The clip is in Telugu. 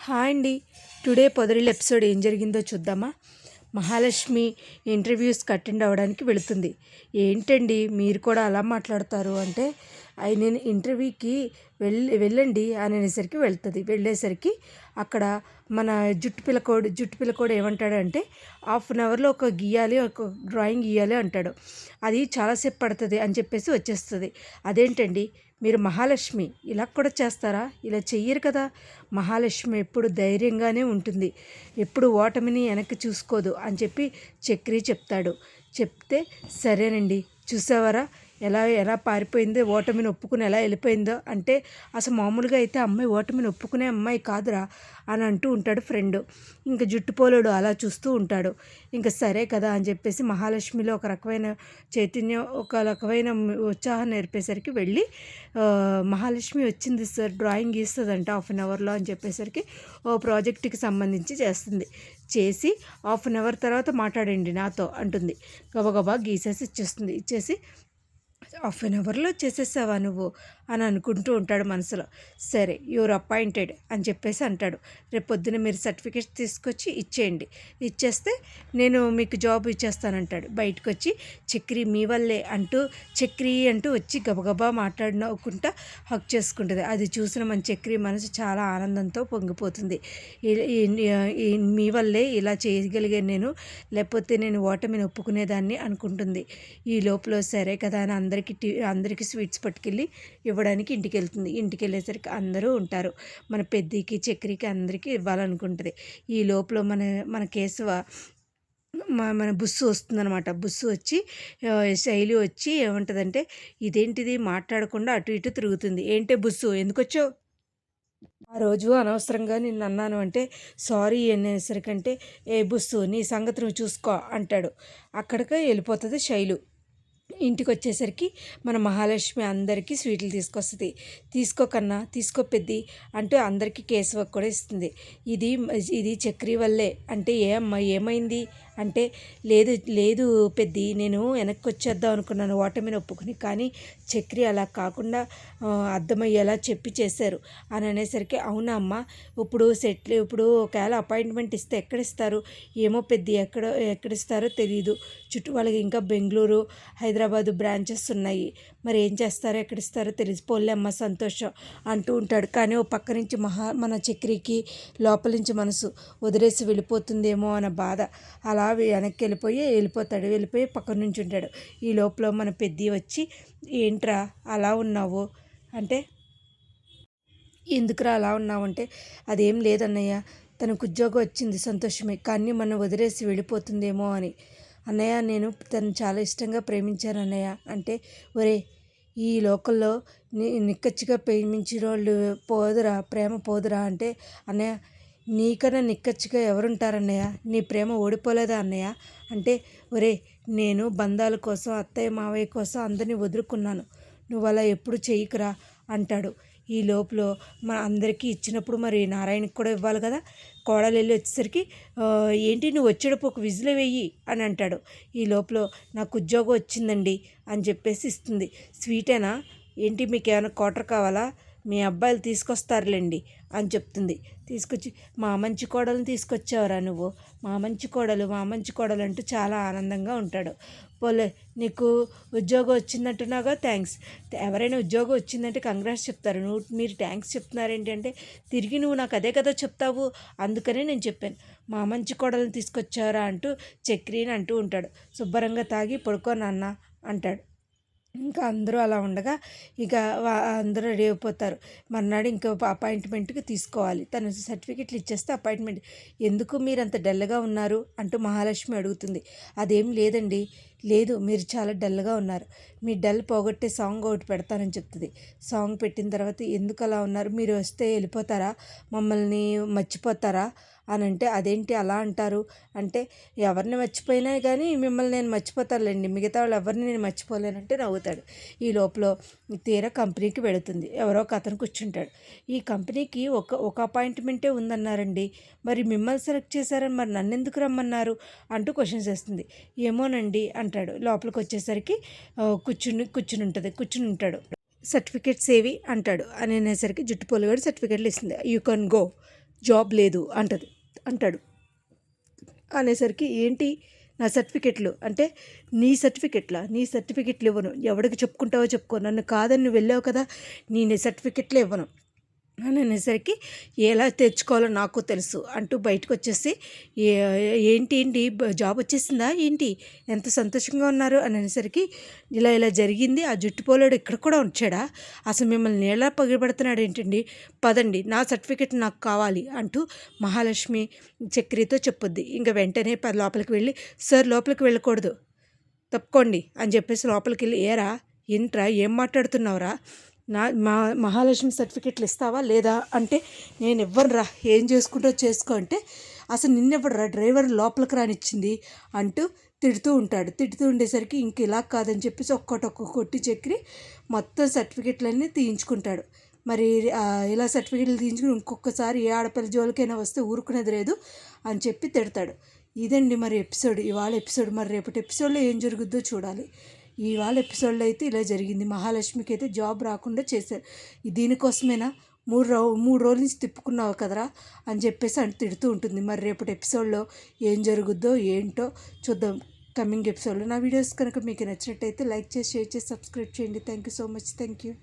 హాయ్ అండి. టుడే పొదరిల్లు ఎపిసోడ్ ఏం జరిగిందో చూద్దామా? మహాలక్ష్మి ఇంటర్వ్యూస్కి అటెండ్ అవ్వడానికి వెళుతుంది. ఏంటండి మీరు కూడా అలా మాట్లాడతారు అంటే, నేను ఇంటర్వ్యూకి వెళ్ళండి అని అనేసరికి వెళ్తుంది. వెళ్ళేసరికి అక్కడ మన జుట్టు పిల్లకోడు ఏమంటాడంటే, హాఫ్ అన్ అవర్లో ఒక డ్రాయింగ్ గీయాలి అంటాడు. అది చాలాసేపు పడుతుంది అని చెప్పేసి వచ్చేస్తుంది. అదేంటండి మీరు మహాలక్ష్మి ఇలా కూడా చేస్తారా? ఇలా చెయ్యరు కదా. మహాలక్ష్మి ఎప్పుడు ధైర్యంగానే ఉంటుంది, ఎప్పుడు ఓటమిని వెనక్కి చూసుకోదు అని చెప్పి చక్రి చెప్తాడు. చెప్తే సరేనండి, చూసావారా ఎలా ఎలా పారిపోయిందో, ఓటమిని ఒప్పుకుని ఎలా వెళ్ళిపోయిందో. అంటే అసలు మామూలుగా అయితే అమ్మాయి ఓటమిని ఒప్పుకునే అమ్మాయి కాదురా అని అంటూ ఉంటాడు ఫ్రెండ్. ఇంకా జుట్టుపోలుడు అలా చూస్తూ ఉంటాడు. ఇంకా సరే కదా అని చెప్పేసి మహాలక్ష్మిలో ఒక రకమైన చైతన్యం, ఒక రకమైన ఉత్సాహం నేర్పేసరికి వెళ్ళి, మహాలక్ష్మి వచ్చింది సార్, డ్రాయింగ్ గీస్తుందంట హాఫ్ అన్ అవర్లో అని చెప్పేసరికి ఓ ప్రాజెక్టుకి సంబంధించి చేస్తుంది. చేసి హాఫ్ అన్ అవర్ తర్వాత మాట్లాడండి నాతో అంటుంది. గబగబా గీసేసి ఇచ్చేసి హాఫ్ అన్ అవర్లో చేసేసావా నువ్వు అని అనుకుంటూ ఉంటాడు మనసులో. సరే యూర్ అపాయింటెడ్ అని చెప్పేసి అంటాడు. రేపు పొద్దున మీరు సర్టిఫికేట్ తీసుకొచ్చి ఇచ్చేయండి, ఇచ్చేస్తే నేను మీకు జాబ్ ఇచ్చేస్తానంటాడు. బయటకు వచ్చి చక్రి మీ వల్లే అంటూ వచ్చి గబగబా మాట్లాడుకుంటా హక్ చేసుకుంటుంది. అది చూసిన మన చక్రి మనసు చాలా ఆనందంతో పొంగిపోతుంది. మీ వల్లే ఇలా చేయగలిగాను నేను, లేకపోతే నేను ఓటమిని ఒప్పుకునేదాన్ని అనుకుంటుంది. ఈ లోపల సరే కదా అని అందరికీ స్వీట్స్ పట్టుకెళ్ళి ఇవ్వడానికి ఇంటికి వెళ్తుంది. ఇంటికి వెళ్ళేసరికి అందరూ ఉంటారు. మన పెద్దికి చక్రికి అందరికీ ఇవ్వాలనుకుంటుంది. ఈ లోపల మన కేశవ మన బుస్సు వస్తుందనమాట. బుస్సు వచ్చి శైలి వచ్చి ఏమంటుందంటే, ఇదేంటిది మాట్లాడకుండా అటు ఇటు తిరుగుతుంది. ఏంటే బుస్సు ఎందుకొచ్చావు? ఆ రోజు అనవసరంగా నిన్ను అన్నాను అంటే సారీ అనేసరికంటే, ఏ బుస్సు నీ సంగతి నువ్వు చూసుకో అంటాడు. అక్కడికే వెళ్ళిపోతుంది శైలు. ఇంటికి వచ్చేసరికి మన మహాలక్ష్మి అందరికీ స్వీట్లు తీసుకొస్తుంది. తీసుకో పెద్ది అంటూ అందరికీ కేశవకు కూడా ఇస్తుంది. ఇది చక్రి వల్లే అంటే, ఏమైంది అంటే, లేదు పెద్ది, నేను వెనక్కి వచ్చేద్దాం అనుకున్నాను ఓటమిని ఒప్పుకుని, కానీ చక్రి అలా కాకుండా అర్థమయ్యేలా చెప్పి చేశారు అని అనేసరికి, అవునా అమ్మ, ఇప్పుడు ఒకవేళ అపాయింట్మెంట్ ఇస్తే ఎక్కడిస్తారు? ఏమో పెద్ది, ఎక్కడిస్తారో తెలియదు. చుట్టూ వాళ్ళకి ఇంకా బెంగళూరు, హైదరాబాదు బ్రాంచెస్ ఉన్నాయి. మరి ఏం చేస్తారో ఎక్కడిస్తారో తెలిసిపోలే అమ్మ, సంతోషం అంటూ ఉంటాడు. కానీ ఓ పక్క నుంచి మన చక్రికి లోపల నుంచి మనసు వదిలేసి వెళ్ళిపోతుందేమో అన్న బాధ. అలా వెనక్కి వెళ్ళిపోయి పక్కన నుంచి ఉంటాడు. ఈ లోపల మన పెద్ది వచ్చి, ఏంట్రా అలా ఉన్నావు అంటే, ఎందుకురా అలా ఉన్నావు అంటే, అదేం లేదన్నయ్య, తనకు ఉద్యోగం వచ్చింది సంతోషమే, కానీ మనం వదిలేసి వెళ్ళిపోతుందేమో అని. అన్నయ్య, నేను తను చాలా ఇష్టంగా ప్రేమించాను అన్నయ్య అంటే, ఒరే, ఈ లోకల్లో నిక్కచ్చిగా ప్రేమించిన వాళ్ళు ప్రేమ పోదురా అంటే, అన్నయ్య, నీకన్నా నిక్కచ్చిగా ఎవరుంటారన్నయ్య, నీ ప్రేమ ఓడిపోలేదా అన్నయ్య అంటే, ఒరే, నేను బంధాల కోసం, అత్తయ్య మావయ్య కోసం అందరినీ వదులుకున్నాను, నువ్వు అలా ఎప్పుడు చెయ్యకురా అంటాడు. ఈ లోపల మన అందరికీ ఇచ్చినప్పుడు మరి నారాయణకి కూడా ఇవ్వాలి కదా. కోడలు వెళ్ళి వచ్చేసరికి, ఏంటి నువ్వు వచ్చేటప్పుడు ఒక విజిల్ వెయ్యి అని అంటాడు. ఈ లోపల నాకు ఉద్యోగం వచ్చిందండి అని చెప్పేసి ఇస్తుంది. స్వీటేనా ఏంటి, మీకు ఏమైనా క్వార్టర్ కావాలా? మీ అబ్బాయిలు తీసుకొస్తారులేండి అని చెప్తుంది. తీసుకొచ్చి, మా మంచి కోడలను తీసుకొచ్చావరా నువ్వు, మా మంచి కోడలు అంటూ చాలా ఆనందంగా ఉంటాడు. పోలే, నీకు ఉద్యోగం వచ్చిందంటున్నాగా, థ్యాంక్స్. ఎవరైనా ఉద్యోగం వచ్చిందంటే కంగ్రాట్స్ చెప్తారు, మీరు థ్యాంక్స్ చెప్తున్నారేంటి అంటే, తిరిగి నువ్వు నాకు అదే కదా చెప్తావు, అందుకనే నేను చెప్పాను, మా మంచి కోడలను తీసుకొచ్చారా అంటూ చక్రీని అంటూ ఉంటాడు. శుభ్రంగా తాగి పడుకో నాన్న అంటాడు. ఇంకా అందరూ అలా ఉండగా ఇక అందరూ రెడీ అయిపోతారు. మర్నాడు ఇంకా అపాయింట్మెంట్కి తీసుకోవాలి. తను సర్టిఫికెట్లు ఇచ్చేస్తే అపాయింట్మెంట్. ఎందుకు మీరు అంత డల్గా ఉన్నారు అంటూ మహాలక్ష్మి అడుగుతుంది. అదేం లేదండి, లేదు, మీరు చాలా డల్గా ఉన్నారు, మీ డల్ పోగొట్టే సాంగ్ ఒకటి పెడతానని చెప్తుంది. సాంగ్ పెట్టిన తర్వాత, ఎందుకు అలా ఉన్నారు, మీరు వస్తే వెళ్ళిపోతారా, మమ్మల్ని మర్చిపోతారా అని అంటే, అదేంటి అలా అంటారు అంటే, ఎవరిని మర్చిపోయినా కానీ మిమ్మల్ని నేను మర్చిపోతానులేండి, మిగతా వాళ్ళు ఎవరిని నేను మర్చిపోలేనంటే నవ్వుతాడు. ఈ లోపల తీరా కంపెనీకి వెళుతుంది. ఎవరో ఒక అతను కూర్చుంటాడు. ఈ కంపెనీకి ఒక అపాయింట్మెంటే ఉందన్నారండి, మరి మిమ్మల్ని సెలెక్ట్ చేశారని మరి నన్ను ఎందుకు రమ్మన్నారు అంటూ క్వశ్చన్స్ వేస్తుంది. ఏమోనండి అంటాడు. లోపలికి వచ్చేసరికి కూర్చుని ఉంటాడు. సర్టిఫికేట్స్ ఏవి అంటాడు. అని అనేసరికి జుట్టు పొలుగాడు సర్టిఫికేట్లు ఇస్తుంది. యూ కెన్ గో జాబ్ లేదు అంటాడు. అనేసరికి ఏంటి నా సర్టిఫికెట్లు అంటే నీ సర్టిఫికెట్లు ఇవ్వను, ఎవరికి చెప్పుకుంటావో చెప్పుకో, నన్ను కాదని నువ్వు వెళ్ళావు కదా, నీ సర్టిఫికెట్లే ఇవ్వను అని అనేసరికి ఎలా తెచ్చుకోవాలో నాకు తెలుసు అంటూ బయటకు వచ్చేసి ఏంటి జాబ్ వచ్చేసిందా ఏంటి, ఎంత సంతోషంగా ఉన్నారు అని అనేసరికి ఇలా జరిగింది, ఆ జుట్టుపోలాడు ఇక్కడ కూడా వచ్చాడా, అసలు మిమ్మల్ని ఎలా పగిలిపెడుతున్నాడు ఏంటండి, పదండి నా సర్టిఫికెట్ నాకు కావాలి అంటూ మహాలక్ష్మి చక్రితో చెప్పుద్ది. ఇంకా వెంటనే లోపలికి వెళ్ళి, సార్ లోపలికి వెళ్ళకూడదు, తప్పుకోండి అని చెప్పేసి లోపలికి వెళ్ళి, ఏంట్రా ఏం మాట్లాడుతున్నావురా, మహాలక్ష్మి సర్టిఫికెట్లు ఇస్తావా లేదా అంటే, నేను ఇవ్వనురా, ఏం చేసుకుంటో చేసుకో అంటే, అసలు నిన్నెవ్వడురా డ్రైవర్ లోపలికి రానిచ్చింది అంటూ తిడుతూ ఉండేసరికి ఇంక ఇలా కాదని చెప్పేసి ఒక్కొక్క కొట్టి చక్రి మొత్తం సర్టిఫికెట్లన్నీ తీయించుకుంటాడు. మరి ఇలా సర్టిఫికెట్లు తీయించుకుని ఇంకొకసారి ఏ ఆడపిల్ల జోలికైనా వస్తే ఊరుకునేది లేదు అని చెప్పి తిడతాడు. ఇదండి మరి ఇవాళ ఎపిసోడ్. మరి రేపటి ఎపిసోడ్లో ఏం జరుగుద్దో చూడాలి. ఇవాళ ఎపిసోడ్లో అయితే ఇలా జరిగింది, మహాలక్ష్మికి అయితే జాబ్ రాకుండా చేశారు. దీనికోసమేనా 3 రోజుల నుంచి తిప్పుకున్నావు కదరా అని చెప్పేసి తిడుతూ ఉంటుంది. మరి రేపటి ఎపిసోడ్లో ఏం జరుగుద్దో ఏంటో చూద్దాం కమింగ్ ఎపిసోడ్లో. నా వీడియోస్ కనుక మీకు నచ్చినట్టయితే లైక్ చేసి, షేర్ చేసి, సబ్స్క్రైబ్ చేయండి. Thank you so much. Thank you.